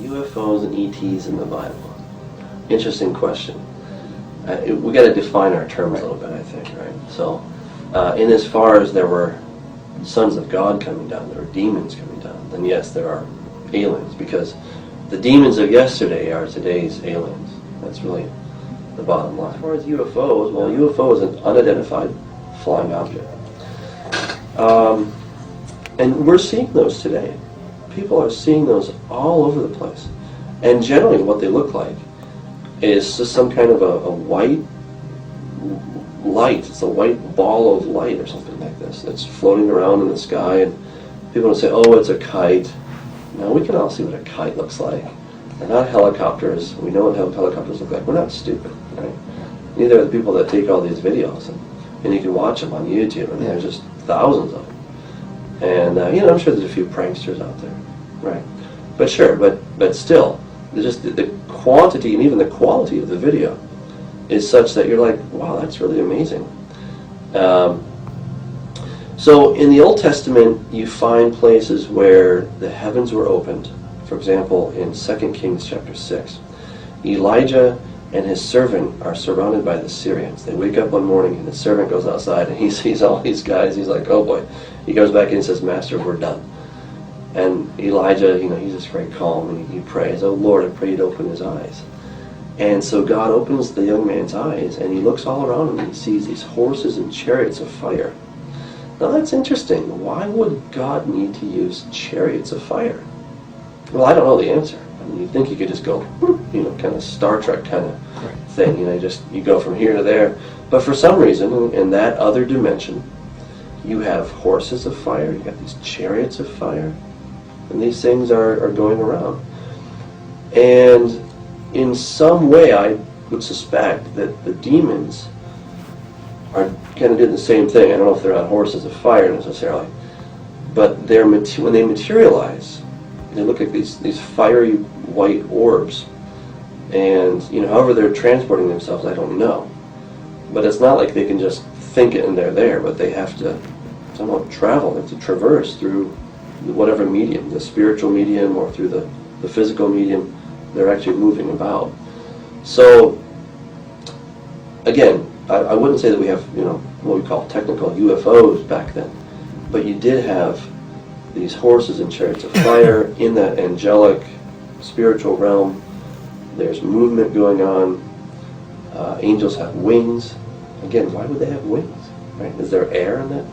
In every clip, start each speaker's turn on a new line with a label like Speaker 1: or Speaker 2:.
Speaker 1: UFOs and ETs in the Bible. Interesting question. We got to define our terms a little bit, I think, right? So, in as far as there were sons of God coming down, there were demons coming down, then yes, there are aliens, because the demons of yesterday are today's aliens. That's really the bottom line. As far as UFOs, well, UFO is an unidentified flying object. And we're seeing those today. People are seeing those all over the place. And generally what they look like is just some kind of a white light. It's a white ball of light or something like this that's floating around in the sky, and people will say, oh, it's a kite. Now we can all see what a kite looks like. They're not helicopters. We know what helicopters look like. We're not stupid, right? Neither are the people that take all these videos, and you can watch them on YouTube, and there's just thousands of them. And I'm sure there's a few pranksters out there, right? But sure, but still, just the quantity and even the quality of the video is such that you're like, wow, that's really amazing. So in the Old Testament, you find places where the heavens were opened. For example, in 2 Kings chapter 6, Elijah and his servant are surrounded by the Syrians. They wake up one morning and the servant goes outside and he sees all these guys. He's like, oh boy. He goes back in and says, Master, we're done. And Elijah, he's just very calm, and he prays, oh Lord, I pray you'd open his eyes. And so God opens the young man's eyes, and he looks all around him and he sees these horses and chariots of fire. Now that's interesting. Why would God need to use chariots of fire? Well, I don't know the answer. I mean, you'd think you could just go, kind of Star Trek kind of thing. You go from here to there. But for some reason, in that other dimension, you have horses of fire, you got these chariots of fire, and these things are going around. And in some way, I would suspect that the demons are kind of doing the same thing. I don't know if they're on horses of fire necessarily, but when they materialize, they look like these fiery white orbs, and however they're transporting themselves, I don't know. But it's not like they can just think it and they're there, but they have to somehow travel. They have to traverse through whatever medium, the spiritual medium or through the physical medium. They're actually moving about. So again, I wouldn't say that we have what we call technical UFOs back then, but you did have these horses and chariots of fire in that angelic spiritual realm. There's movement going on. Angels have wings. Again, why would they have wings? Right? Is there air in that?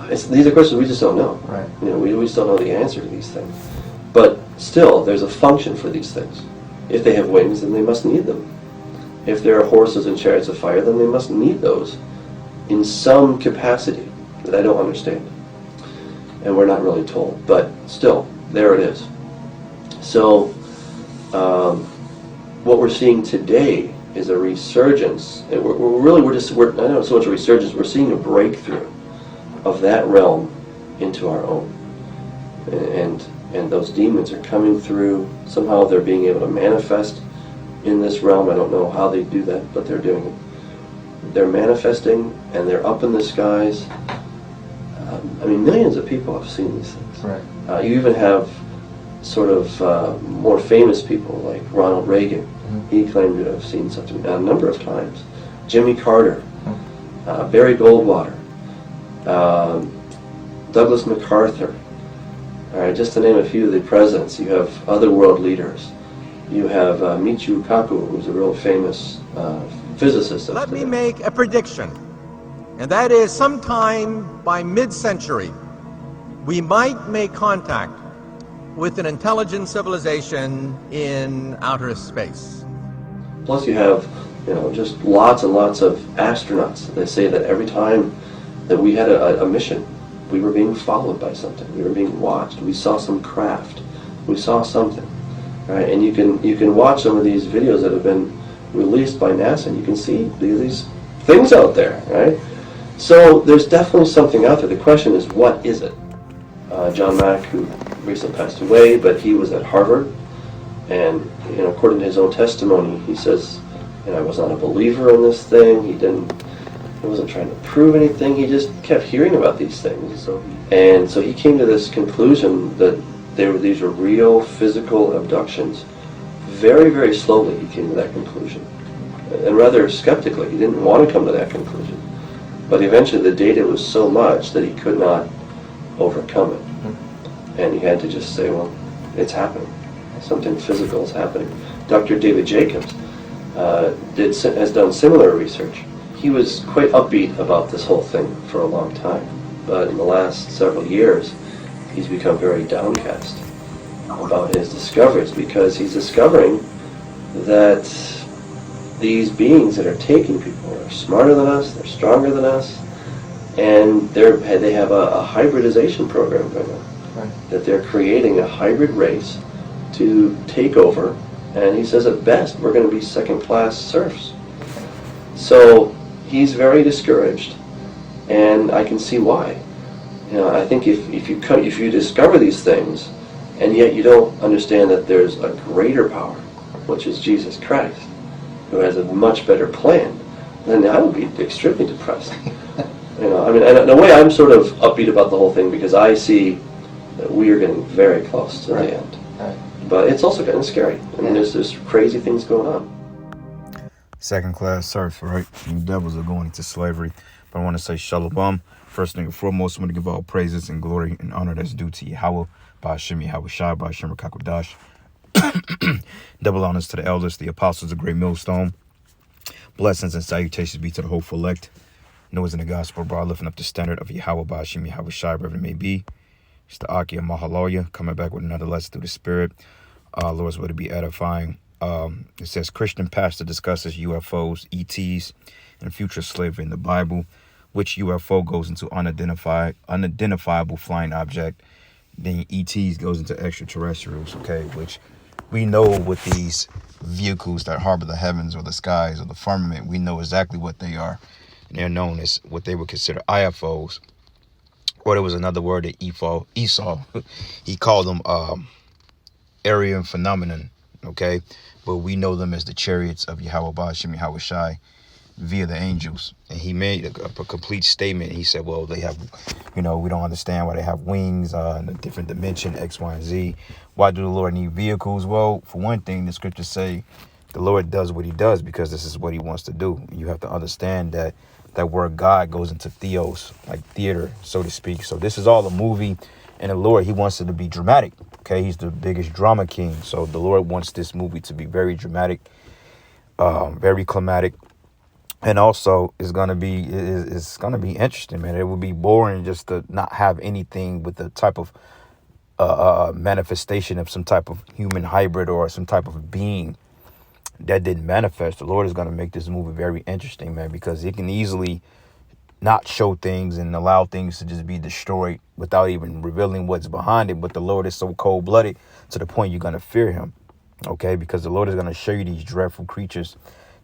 Speaker 1: These are questions we just don't know.
Speaker 2: Right.
Speaker 1: We just don't know the answer to these things. But still, there's a function for these things. If they have wings, then they must need them. If there are horses and chariots of fire, then they must need those in some capacity that I don't understand. And we're not really told. But still, there it is. So, what we're seeing today is a resurgence. And we're not so much a resurgence, we're seeing a breakthrough of that realm into our own. And those demons are coming through. Somehow they're being able to manifest in this realm. I don't know how they do that, but they're doing it. They're manifesting, and they're up in the skies. Millions of people have seen these things.
Speaker 2: Right.
Speaker 1: You even have sort of more famous people like Ronald Reagan. Mm-hmm. He claimed to have seen something a number of times. Jimmy Carter, Barry Goldwater, Douglas MacArthur. All right, just to name a few of the presidents. You have other world leaders. You have Michio Kaku, who's a real famous physicist.
Speaker 3: Let me make a prediction, and that is sometime by mid-century, we might make contact with an intelligent civilization in outer space.
Speaker 1: Plus you have, just lots and lots of astronauts. They say that every time that we had a mission, we were being followed by something. We were being watched. We saw some craft. We saw something. Right? And you can watch some of these videos that have been released by NASA, and you can see these things out there, right? So there's definitely something out there. The question is, what is it? John Mack, who recently passed away, but he was at Harvard, and according to his own testimony, he says, I was not a believer in this thing. He wasn't trying to prove anything. He just kept hearing about these things. So he came to this conclusion that these were real physical abductions. Very, very slowly he came to that conclusion, and rather skeptically. He didn't want to come to that conclusion, but eventually the data was so much that he could not overcome it, and he had to just say, well, it's happening. Something physical is happening. Dr. David Jacobs has done similar research. He was quite upbeat about this whole thing for a long time, but in the last several years, he's become very downcast about his discoveries, because he's discovering that these beings that are taking people are smarter than us, they're stronger than us, and they have a hybridization program going on. Right. That they're creating a hybrid race to take over, and he says at best we're going to be second-class serfs. So he's very discouraged, and I can see why. I think if you discover these things, and yet you don't understand that there's a greater power, which is Jesus Christ, who has a much better plan, then I would be extremely depressed. I mean, and in a way, I'm sort of upbeat about the whole thing because I see that we are getting very close to the end. Right. But it's also getting scary. I mean, there's crazy things going on.
Speaker 2: Second-class serfs, right? And devils are going into slavery. But I want to say shalom. First thing and foremost, I want to give all praises and glory and honor that's due to Yahweh, Ba'ashem Yahweh Shai, Ba'ashem Rakakodash. Double honors to the elders, the apostles of Great Millstone. Blessings and salutations be to the hopeful elect. Noah's in the gospel, bro, lifting up the standard of Yahweh, Ba'ashem Yahweh Shai, wherever it may be. It's the Aki of Mahaloya, coming back with another lesson through the Spirit. Lord's will to be edifying. It says, Christian pastor discusses UFOs, ETs, and future slavery in the Bible. Which UFO goes into unidentifiable flying object. Then ETs goes into extraterrestrials, okay? Which we know with these vehicles that harbor the heavens or the skies or the firmament, we know exactly what they are. And they're known as what they would consider IFOs. Or there was another word that Esau, he called them Aryan phenomenon, okay? But we know them as the chariots of Yahweh Ba'ashem Yahweh Shai via the angels. And he made a complete statement. He said, well, they have, we don't understand why they have wings in a different dimension, X, Y, and Z. Why do the Lord need vehicles? Well, for one thing, the scriptures say the Lord does what he does because this is what he wants to do. You have to understand that word God goes into theos, like theater, so to speak. So this is all a movie, and the Lord, he wants it to be dramatic. Okay, he's the biggest drama king. So the Lord wants this movie to be very dramatic, very climatic. And also, it's gonna be interesting, man. It would be boring just to not have anything with the type of manifestation of some type of human hybrid or some type of being that didn't manifest. The Lord is gonna make this movie very interesting, man, because he can easily not show things and allow things to just be destroyed without even revealing what's behind it. But the Lord is so cold-blooded to the point you're gonna fear him, okay? Because the Lord is gonna show you these dreadful creatures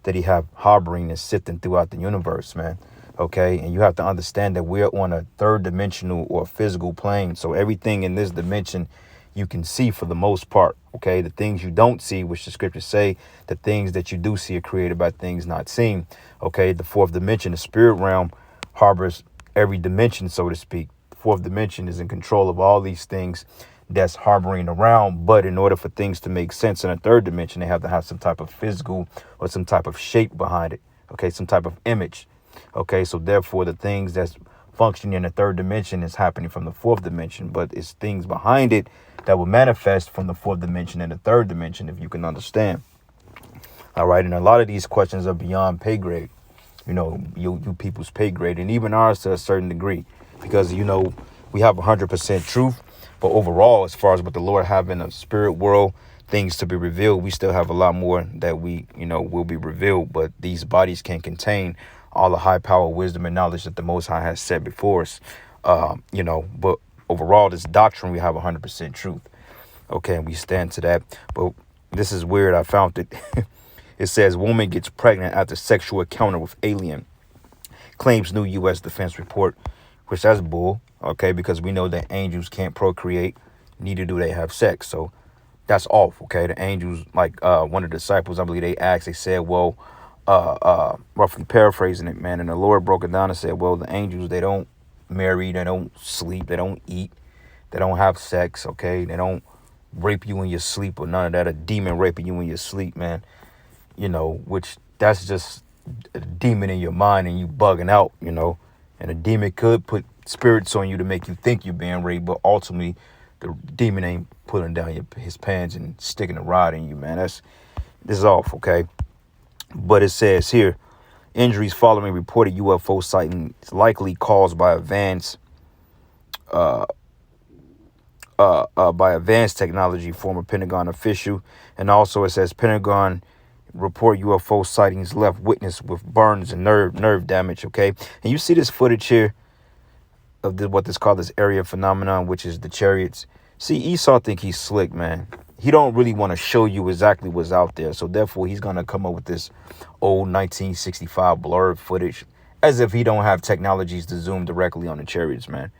Speaker 2: that he have harboring and sifting throughout the universe, man. Okay, and you have to understand that we're on a third dimensional or physical plane. So everything in this dimension you can see for the most part. Okay, the things you don't see, which the scriptures say, the things that you do see are created by things not seen. Okay, the fourth dimension, the spirit realm, harbors every dimension, so to speak. The fourth dimension is in control of all these things that's harboring around. But in order for things to make sense in a third dimension, they have to have some type of physical or some type of shape behind it. Okay, some type of image. Okay, so therefore the things that's functioning in the third dimension is happening from the fourth dimension, but it's things behind it that will manifest from the fourth dimension and the third dimension, if you can understand. All right, and a lot of these questions are beyond pay grade, you people's pay grade, and even ours to a certain degree, because we have 100% truth. But overall, as far as what the Lord have in the spirit world, things to be revealed, we still have a lot more that we, will be revealed. But these bodies can contain all the high power, wisdom, and knowledge that the Most High has set before us. But overall, this doctrine, we have 100% truth. Okay, and we stand to that. But this is weird. I found it. It says, woman gets pregnant after sexual encounter with alien. Claims new U.S. Defense report, which that's bull. Okay, because we know that angels can't procreate, neither do they have sex. So that's off. Okay, the angels, like one of the disciples, I believe they said, well, roughly paraphrasing it, man, and the Lord broke it down and said, well, the angels, they don't marry, they don't sleep, they don't eat, They don't have sex, okay? They don't rape you in your sleep or none of that. A demon raping you in your sleep, man. You know, which that's just a demon in your mind and you bugging out, you know. And a demon could put spirits on you to make you think you're being raped, but ultimately the demon ain't pulling down his pants and sticking a rod in you, man. This is off, okay? But it says here, injuries following reported UFO sighting is likely caused by advanced technology, former Pentagon official. And also it says Pentagon report UFO sightings left witness with burns and nerve damage, okay? And you see this footage here of what is called this area phenomenon, which is the chariots. See, Esau think he's slick, man. He don't really want to show you exactly what's out there. So therefore, he's going to come up with this old 1965 blurred footage as if he don't have technologies to zoom directly on the chariots, man.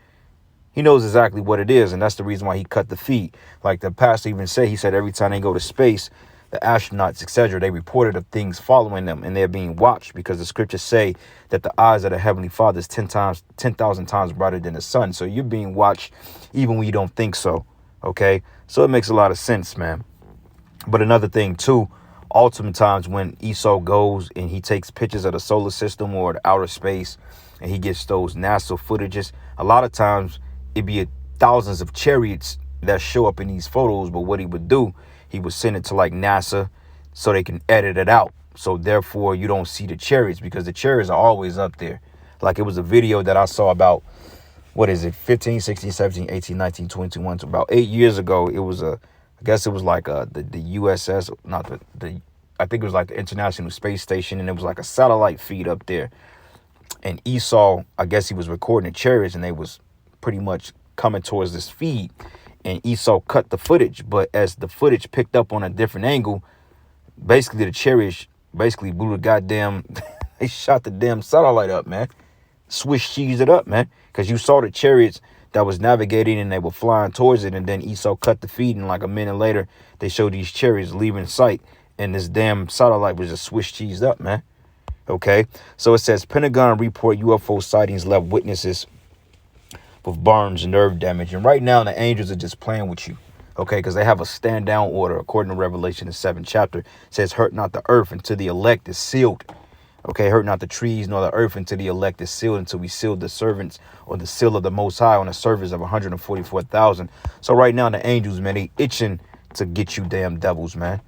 Speaker 2: He knows exactly what it is, and that's the reason why he cut the feed. Like the pastor even said, he said every time they go to space, the astronauts, etc., they reported of things following them, and they're being watched because the scriptures say that the eyes of the Heavenly Father is 10,000 times brighter than the sun. So you're being watched even when you don't think so, okay? So it makes a lot of sense, man. But another thing, too, ultimate times when Esau goes and he takes pictures of the solar system or the outer space, and he gets those NASA footages, a lot of times it'd be thousands of chariots that show up in these photos, but what he would do, he would send it to like NASA so they can edit it out. So therefore you don't see the chariots because the chariots are always up there. Like it was a video that I saw about, 15, 16, 17, 18, 19, 21, so about 8 years ago. It was I guess it was like the USS, not I think it was like the International Space Station, and it was like a satellite feed up there. And Esau, I guess he was recording the chariots, and they was pretty much coming towards this feed. And Esau cut the footage, but as the footage picked up on a different angle, basically the chariots basically blew the goddamn, they shot the damn satellite up, man. Swiss cheese it up, man. Because you saw the chariots that was navigating and they were flying towards it, and then Esau cut the feed, and like a minute later, they showed these chariots leaving sight, and this damn satellite was just Swiss cheesed up, man. Okay, so it says Pentagon report UFO sightings left witnesses with burns and nerve damage. And right now, the angels are just playing with you, okay, because they have a stand down order, according to Revelation, the 7th chapter. It says, hurt not the earth until the elect is sealed. Okay, hurt not the trees nor the earth until the elect is sealed, until we seal the servants or the seal of the Most High on the service of 144,000. So right now, the angels, man, they itching to get you damn devils, man.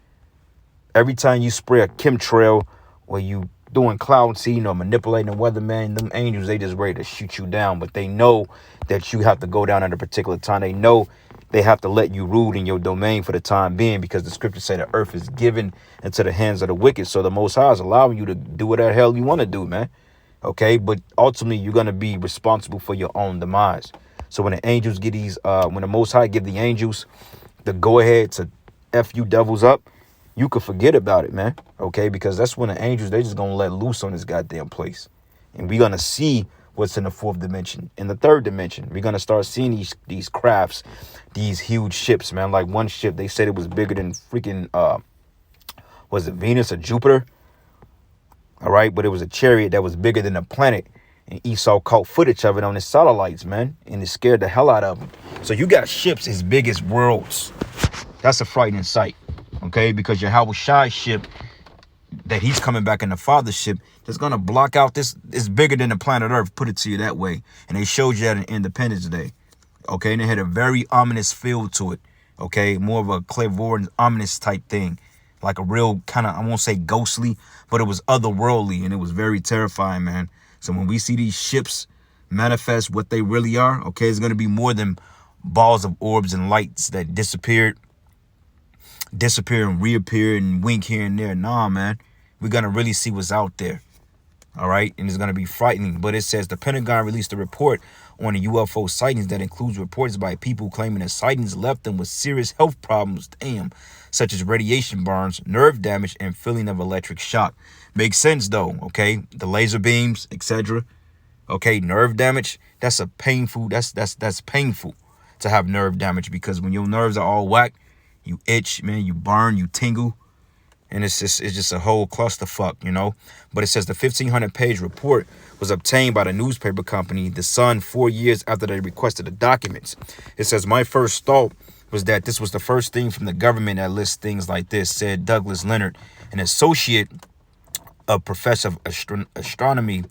Speaker 2: Every time you spray a chemtrail or you doing cloud seeding or manipulating the weather, man, them angels, they just ready to shoot you down. But they know that you have to go down at a particular time. They know they have to let you rule in your domain for the time being, because the scriptures say the earth is given into the hands of the wicked. So the Most High is allowing you to do whatever the hell you want to do, man. Okay, but ultimately you're going to be responsible for your own demise. So when the angels get these, when the Most High give the angels the go ahead to F you devils up, you could forget about it, man. Okay, because that's when the angels, they just going to let loose on this goddamn place. And we're going to see what's in the 4th dimension. In the 3rd dimension, we're going to start seeing these crafts, these huge ships, man. Like one ship, they said it was bigger than freaking, was it Venus or Jupiter? All right, but it was a chariot that was bigger than a planet. And Esau caught footage of it on his satellites, man. And it scared the hell out of him. So you got ships as big as worlds. That's a frightening sight. Okay, because your Yahweh Shai ship that he's coming back in the Father's ship that's going to block out this is bigger than the planet Earth, put it to you that way. And they showed you that in Independence Day. Okay, and it had a very ominous feel to it. Okay, more of a clairvoyant, ominous type thing. Like a real kind of, I won't say ghostly, but it was otherworldly, and it was very terrifying, man. So when we see these ships manifest what they really are, okay, it's going to be more than balls of orbs and lights that disappear and reappear and wink here and there. Nah, man, we're going to really see what's out there. All right. And it's going to be frightening. But it says the Pentagon released a report on the UFO sightings that includes reports by people claiming that sightings left them with serious health problems, such as radiation burns, nerve damage, and feeling of electric shock. Makes sense, though. OK, the laser beams, etc. OK, nerve damage. That's a painful. That's painful to have nerve damage, because when your nerves are all whacked, you itch, man, you burn, you tingle. And it's just a whole clusterfuck, you know. But it says the 1,500-page report was obtained by the newspaper company The Sun 4 years after they requested the documents. It says, my first thought was that this was the first thing from the government that lists things like this, said Douglas Leonard, an associate of professor of astronomy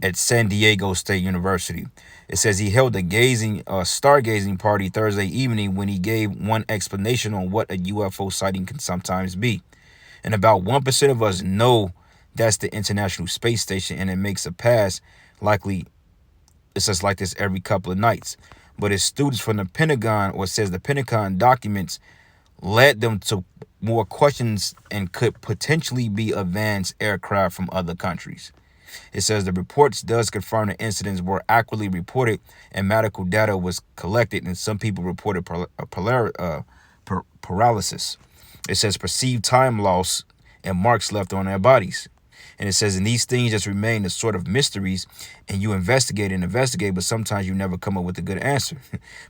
Speaker 2: at San Diego State University. It says he held a stargazing party Thursday evening when he gave one explanation on what a UFO sighting can sometimes be. And about 1% of us know that's the International Space Station, and it makes a pass likely. It's just like this every couple of nights. But it's students from the Pentagon, or it says the Pentagon documents led them to more questions and could potentially be advanced aircraft from other countries. It says the reports does confirm the incidents were accurately reported and medical data was collected, and some people reported paralysis. It says perceived time loss and marks left on their bodies. And it says, and these things just remain the sort of mysteries, and you investigate, but sometimes you never come up with a good answer.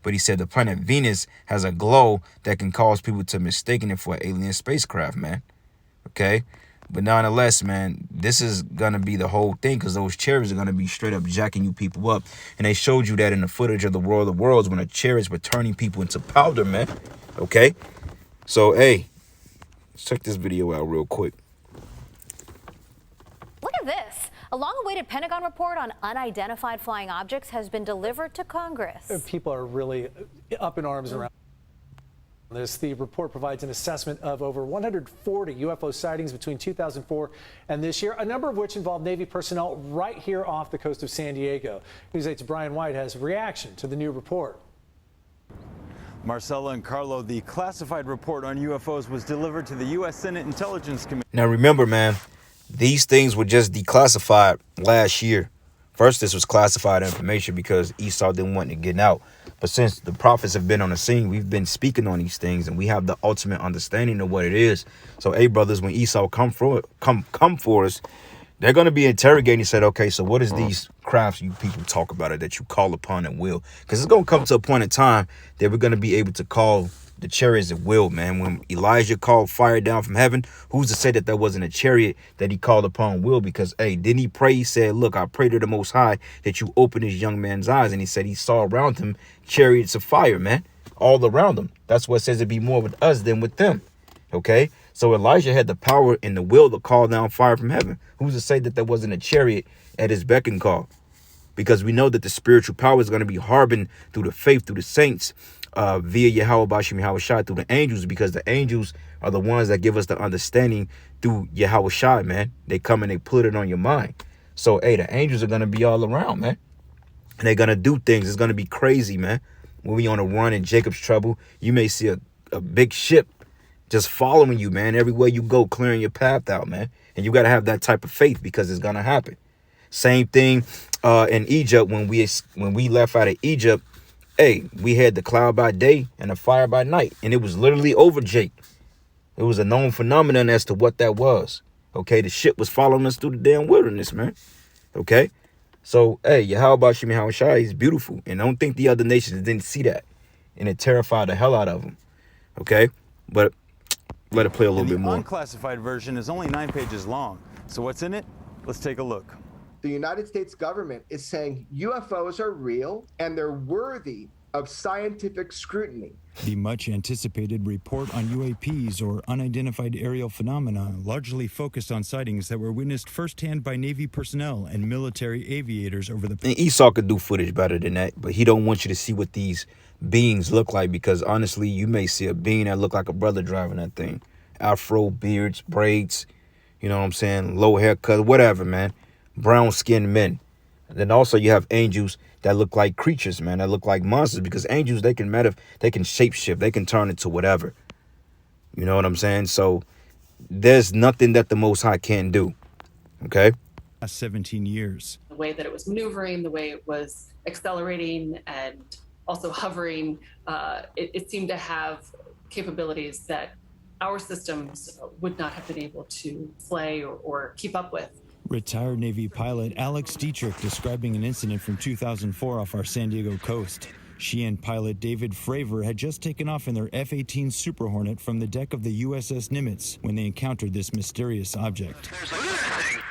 Speaker 2: But he said the planet Venus has a glow that can cause people to mistaken it for an alien spacecraft, man. Okay? But nonetheless, man, this is going to be the whole thing, because those chariots are going to be straight up jacking you people up. And they showed you that in the footage of the War of the Worlds when the chariots were turning people into powder, man. Okay? So, hey, let's check this video out real quick.
Speaker 4: Look at this. A long-awaited Pentagon report on unidentified flying objects has been delivered to Congress.
Speaker 5: People are really up in arms around this. The report provides an assessment of over 140 UFO sightings between 2004 and this year, a number of which involve Navy personnel right here off the coast of San Diego. News 8's Brian White has a reaction to the new report.
Speaker 6: Marcella and Carlo, the classified report on UFOs was delivered to the U.S. Senate Intelligence Committee.
Speaker 2: Now remember, man, these things were just declassified last year. First, this was classified information because Esau didn't want it getting out. But since the prophets have been on the scene, we've been speaking on these things, and we have the ultimate understanding of what it is. So, hey, brothers, when Esau come for us, they're going to be interrogating and said, okay, so what is these crafts you people talk about it that you call upon at will? Because it's going to come to a point in time that we're going to be able to call the chariots at will, man. When Elijah called fire down from heaven, who's to say that that wasn't a chariot that he called upon will? Because, hey, didn't he pray? He said, look, I pray to the Most High that you open this young man's eyes. And he said he saw around him chariots of fire, man, all around him. That's what it says it'd be more with us than with them. Okay? So Elijah had the power and the will to call down fire from heaven. Who's to say that there wasn't a chariot at his beck and call? Because we know that the spiritual power is going to be harbored through the faith, through the saints, via Yahweh Bashim Yahweh Shai, through the angels, because the angels are the ones that give us the understanding through Yahweh Shai, man. They come and they put it on your mind. So, hey, the angels are going to be all around, man. And they're going to do things. It's going to be crazy, man. When we on a run in Jacob's trouble, you may see a big ship just following you, man. Everywhere you go, clearing your path out, man. And you got to have that type of faith because it's going to happen. Same thing in Egypt. When we left out of Egypt, hey, we had the cloud by day and the fire by night. And it was literally over, Jake. It was a known phenomenon as to what that was. Okay, the ship was following us through the damn wilderness, man. Okay? So, hey, Yahweh Bashim Yahweh Shai is beautiful. And I don't think the other nations didn't see that. And it terrified the hell out of them. Okay? But let it play a little bit more.
Speaker 6: The unclassified version is only 9 pages long. So what's in it? Let's take a look.
Speaker 7: The United States government is saying UFOs are real and they're worthy of scientific scrutiny.
Speaker 8: The much anticipated report on UAPs, or unidentified aerial phenomena, largely focused on sightings that were witnessed firsthand by Navy personnel and military aviators over the...
Speaker 2: And Esau could do footage better than that, but he don't want you to see what these beings look like, because honestly, you may see a being that look like a brother driving that thing. Afro, beards, braids, you know what I'm saying? Low haircut, whatever, man. Brown-skinned men. And then also you have angels that look like creatures, man, that look like monsters, because angels, they can shapeshift, they can turn into whatever. You know what I'm saying? So there's nothing that the Most High can't do. Okay?
Speaker 8: 17 years.
Speaker 9: The way that it was maneuvering, the way it was accelerating and also hovering, it seemed to have capabilities that our systems would not have been able to play or keep up with.
Speaker 8: Retired Navy pilot Alex Dietrich describing an incident from 2004 off our San Diego coast. She and pilot David Fravor had just taken off in their F-18 Super Hornet from the deck of the USS Nimitz when they encountered this mysterious object.
Speaker 10: There's a thing.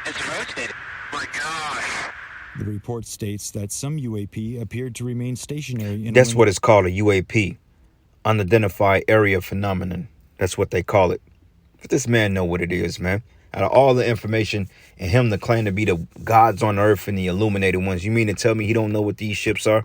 Speaker 10: It's rotating. My gosh.
Speaker 8: The report states that some UAP appeared to remain stationary.
Speaker 2: That's what it's called, a UAP. Unidentified Area Phenomenon. That's what they call it. But this man know what it is, man. Out of all the information and him to claim to be the gods on earth and the illuminated ones, you mean to tell me he don't know what these ships are?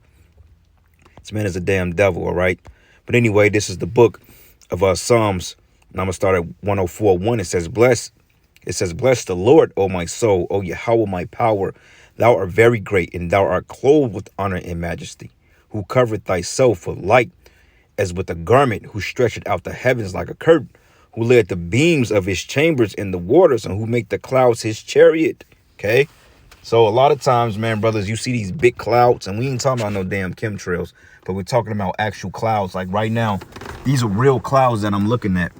Speaker 2: This man is a damn devil, all right? But anyway, this is the book of Psalms. And I'm going to start at 104:1. It says, bless the Lord, O my soul, O Yahweh, my power. Thou art very great, and thou art clothed with honor and majesty, who covereth thyself with light as with a garment, who stretcheth out the heavens like a curtain, who laid the beams of his chambers in the waters, and who make the clouds his chariot. Okay? So a lot of times, man, brothers, you see these big clouds, and we ain't talking about no damn chemtrails, but we're talking about actual clouds. Like right now, these are real clouds that I'm looking at.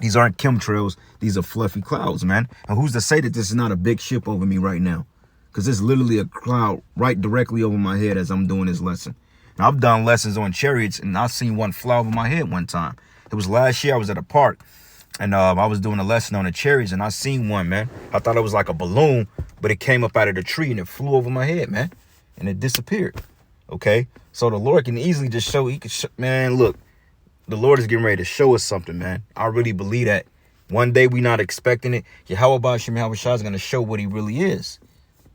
Speaker 2: These aren't chemtrails. These are fluffy clouds, man. And who's to say that this is not a big ship over me right now? Because it's literally a cloud right directly over my head as I'm doing this lesson. And I've done lessons on chariots, and I've seen one fly over my head one time. It was last year. I was at a park. And I was doing a lesson on the chariots, and I seen one, man. I thought it was like a balloon, but it came up out of the tree, and it flew over my head, man. And it disappeared, okay? So the Lord can easily just show, man, look. The Lord is getting ready to show us something, man. I really believe that. One day we not expecting it. Yahweh Bashim Yahushua is going to show what he really is,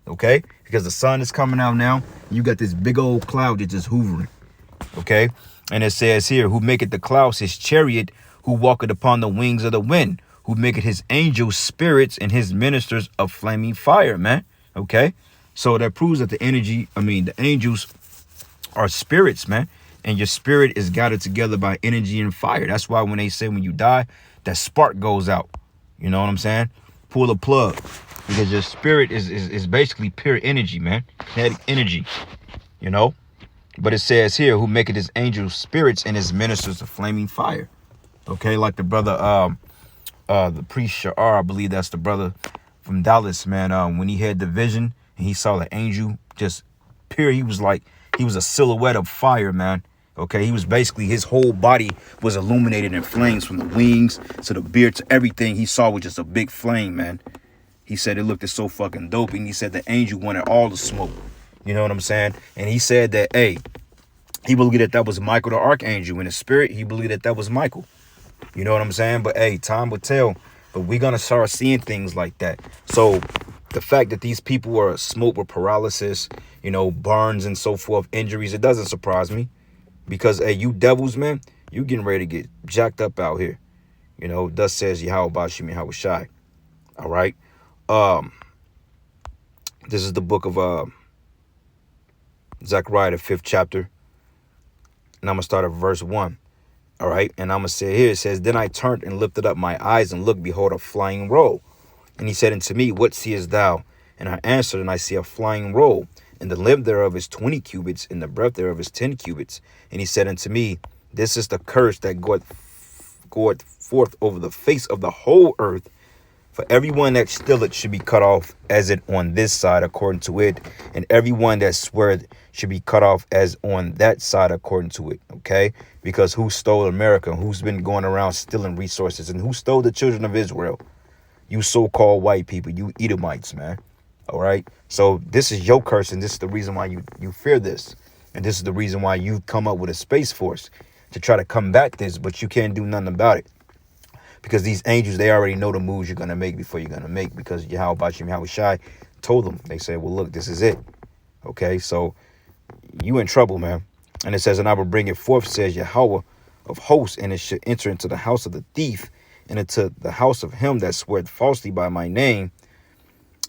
Speaker 2: okay? Because the sun is coming out now. You got this big old cloud that's just hoovering, okay? And it says here, who maketh the clouds his chariot, who walketh upon the wings of the wind, who maketh his angels spirits and his ministers of flaming fire, man. Okay? So that proves that the angels are spirits, man. And your spirit is gathered together by energy and fire. That's why when they say when you die, that spark goes out. You know what I'm saying? Pull the plug. Because your spirit is basically pure energy, man. Kinetic energy. You know? But it says here, who maketh his angels spirits and his ministers of flaming fire. Okay, like the brother, the priest Sha'ar, I believe that's the brother from Dallas, man. When he had the vision and he saw the angel just pure, he was a silhouette of fire, man. Okay, he was basically, his whole body was illuminated in flames from the wings to the beard to everything he saw was just a big flame, man. He said it looked so fucking dope, and he said the angel wanted all the smoke. You know what I'm saying? And he said that, hey, he believed that was Michael the archangel. In the spirit, he believed that was Michael. You know what I'm saying? But hey, time will tell. But we're going to start seeing things like that. So the fact that these people are smoked with paralysis, you know, burns and so forth, injuries, it doesn't surprise me. Because, hey, you devils, man, you getting ready to get jacked up out here. You know, thus says Yahweh Bashim Yahushai. All right. This is the book of Zechariah, the 5th chapter. And I'm going to start at verse 1. All right, and I'm going to say here, it says, then I turned and lifted up my eyes and looked, behold, a flying roll. And he said unto me, what seest thou? And I answered, and I see a flying roll, and the length thereof is 20 cubits, and the breadth thereof is 10 cubits. And he said unto me, this is the curse that goeth forth over the face of the whole earth. For everyone that stealeth should be cut off as it on this side according to it, and everyone that sweareth should be cut off as on that side according to it. Okay? Because who stole America? Who's been going around stealing resources? And who stole the children of Israel? You so-called white people, you Edomites, man. All right? So this is your curse, and this is the reason why you fear this. And this is the reason why you come up with a space force to try to combat this, but you can't do nothing about it. Because these angels, they already know the moves you're going to make before you're going to make. Because Yahweh Bashim Yahushai told them. They said, well, look, this is it. Okay, so you in trouble, man. And it says, and I will bring it forth, says Yahweh of hosts, and it should enter into the house of the thief, and into the house of him that sweareth falsely by my name,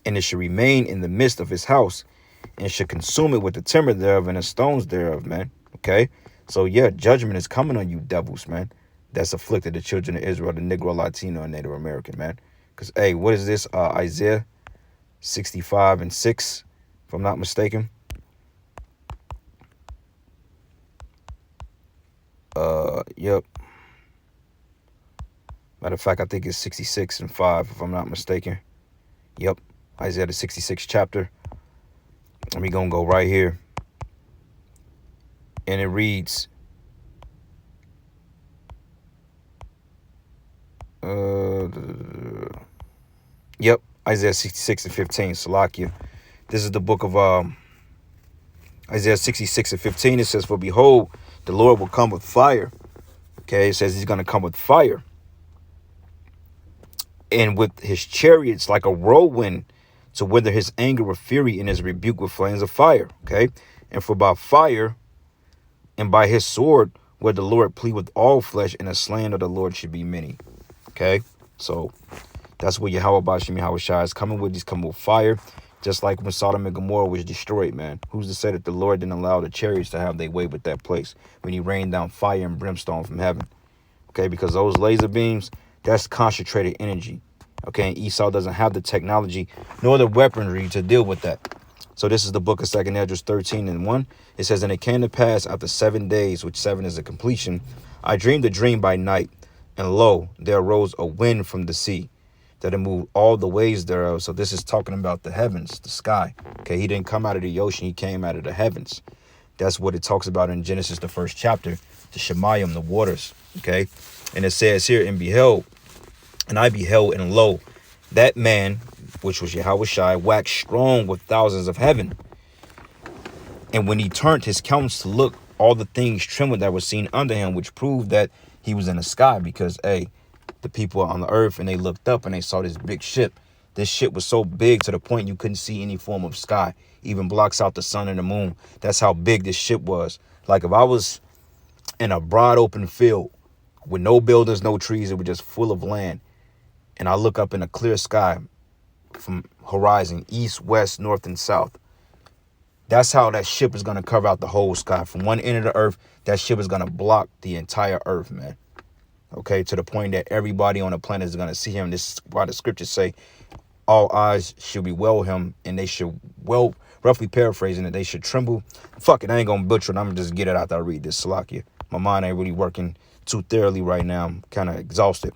Speaker 2: and it should remain in the midst of his house, and should consume it with the timber thereof and the stones thereof, man. Okay, so yeah, judgment is coming on you devils, man. That's afflicted the children of Israel, the Negro, Latino, and Native American, man. Because, hey, what is this? Isaiah 65:6, if I'm not mistaken. Yep. Matter of fact, I think it's 66:5, if I'm not mistaken. Yep. Isaiah the 66th chapter. And we're going to go right here. And it reads, yep, Isaiah 66 and 15, Salakia. This is the book of Isaiah 66 and 15. It says, for behold, the Lord will come with fire. Okay, it says he's going to come with fire. And with his chariots like a whirlwind, to wither his anger with fury and his rebuke with flames of fire. Okay, and for by fire and by his sword will the Lord plead with all flesh, and the slain of the Lord should be many. Okay, so that's what Yahweh Bashim Yahweh Shai is coming with. He's coming with fire, just like when Sodom and Gomorrah was destroyed, man. Who's to say that the Lord didn't allow the chariots to have their way with that place when he rained down fire and brimstone from heaven? Okay, because those laser beams, that's concentrated energy. Okay, and Esau doesn't have the technology nor the weaponry to deal with that. So this is the book of 2 Esdras 13 and 1. It says, and it came to pass after 7 days, which 7 is a completion, I dreamed a dream by night, and lo, there arose a wind from the sea, that it moved all the ways thereof. So this is talking about the heavens, the sky. Okay, he didn't come out of the ocean, he came out of the heavens. That's what it talks about in Genesis, the 1st chapter, the Shemayim, the waters. Okay, and it says here, and I beheld, and lo, that man, which was Yahweh Shai, waxed strong with thousands of heaven. And when he turned his countenance to look, all the things trembled that were seen under him, which proved that he was in the sky, because, hey, the people are on the earth, and they looked up and they saw this big ship. This ship was so big to the point you couldn't see any form of sky, even blocks out the sun and the moon. That's how big this ship was. Like if I was in a broad open field with no buildings, no trees, it was just full of land, and I look up in a clear sky from horizon, east, west, north, and south. That's how that ship is going to cover out the whole sky. From one end of the earth, that ship is going to block the entire earth, man. Okay, to the point that everybody on the planet is going to see him. This is why the scriptures say all eyes should bewail him, and they should, well, roughly paraphrasing it, they should tremble. Fuck it, I ain't going to butcher it. I'm going to just get it after I read this, Salakia. My mind ain't really working too thoroughly right now. I'm kind of exhausted.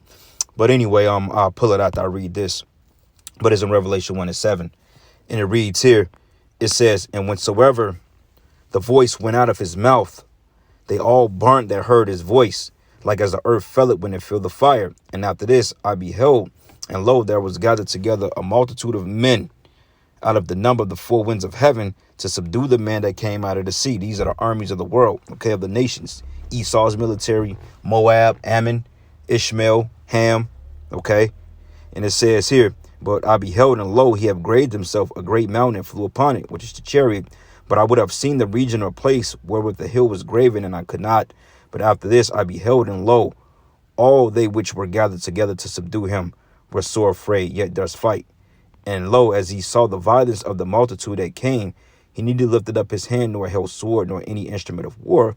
Speaker 2: But anyway, I'll pull it after I read this. But it's in Revelation 1 and 7. And it reads here, it says, and whensoever the voice went out of his mouth, they all burnt that heard his voice, like as the earth felleth when it filled the fire. And after this I beheld, and lo, there was gathered together a multitude of men out of the number of the four winds of heaven, to subdue the man that came out of the sea. These are the armies of the world, okay, of the nations. Esau's military, Moab, Ammon, Ishmael, Ham, okay. And it says here, but I beheld, and lo, he have graved himself a great mountain, and flew upon it, which is the chariot. But I would have seen the region or place wherewith the hill was graven, and I could not. But after this I beheld, and lo, all they which were gathered together to subdue him were sore afraid, yet durst fight. And lo, as he saw the violence of the multitude that came, he neither lifted up his hand, nor held sword, nor any instrument of war,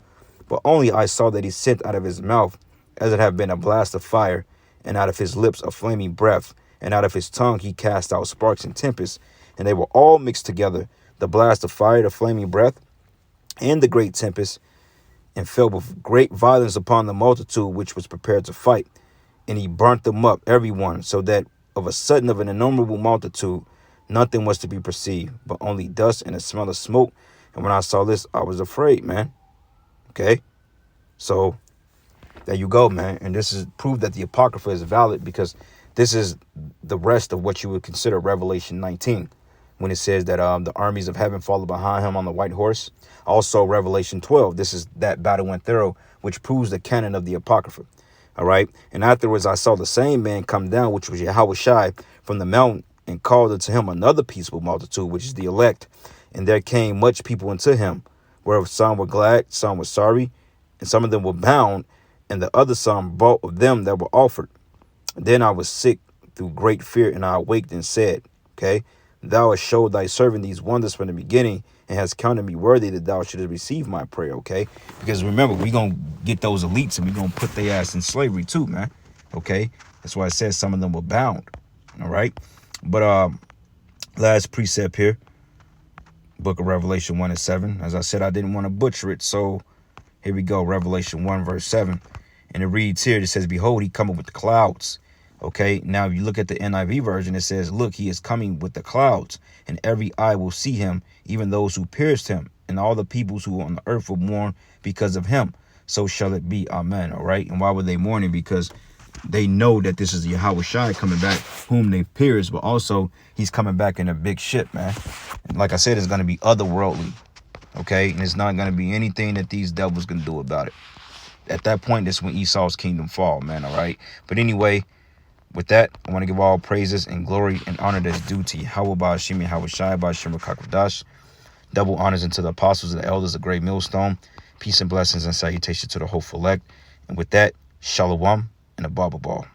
Speaker 2: but only I saw that he sent out of his mouth, as it had been a blast of fire, and out of his lips a flaming breath, and out of his tongue he cast out sparks and tempests, and they were all mixed together, the blast of fire, the flaming breath, and the great tempest, and fell with great violence upon the multitude which was prepared to fight. And he burnt them up, every one, so that of a sudden of an innumerable multitude, nothing was to be perceived, but only dust and a smell of smoke. And when I saw this, I was afraid, man. Okay? So, there you go, man. And this is proof that the Apocrypha is valid, because this is the rest of what you would consider Revelation 19, when it says that the armies of heaven follow behind him on the white horse. Also, Revelation 12, this is that battle went thorough, which proves the canon of the Apocrypha. All right. And afterwards, I saw the same man come down, which was Yahweh Shai, from the mountain, and called unto him another peaceable multitude, which is the elect. And there came much people unto him, whereof some were glad, some were sorry, and some of them were bound, and the other some bought of them that were offered. Then I was sick through great fear, and I awaked and said, okay, thou hast showed thy servant these wonders from the beginning, and hast counted me worthy that thou shouldest receive my prayer, okay? Because remember, we're going to get those elites, and we're going to put their ass in slavery too, man, okay? That's why it says some of them were bound, all right? But last precept here, book of Revelation 1 and 7. As I said, I didn't want to butcher it, so here we go, Revelation 1, verse 7. And it reads here, it says, behold, he cometh with the clouds. Okay, now if you look at the NIV version, it says, look, he is coming with the clouds, and every eye will see him, even those who pierced him, and all the peoples who are on the earth will mourn because of him. So shall it be. Amen. All right. And why were they mourning? Because they know that this is Yahushua coming back, whom they pierced, but also he's coming back in a big ship, man. And like I said, it's going to be otherworldly. Okay. And it's not going to be anything that these devils can do about it. At that point, that's when Esau's kingdom fall, man. All right. But anyway, with that, I want to give all praises and glory and honor that's due to Yahweh Ba'ashim Yahushua Ba'ashim Rakakwadash. Double honors unto the apostles and the elders, the great millstone. Peace and blessings and salutation to the hopeful elect. And with that, shalom and a baba ball.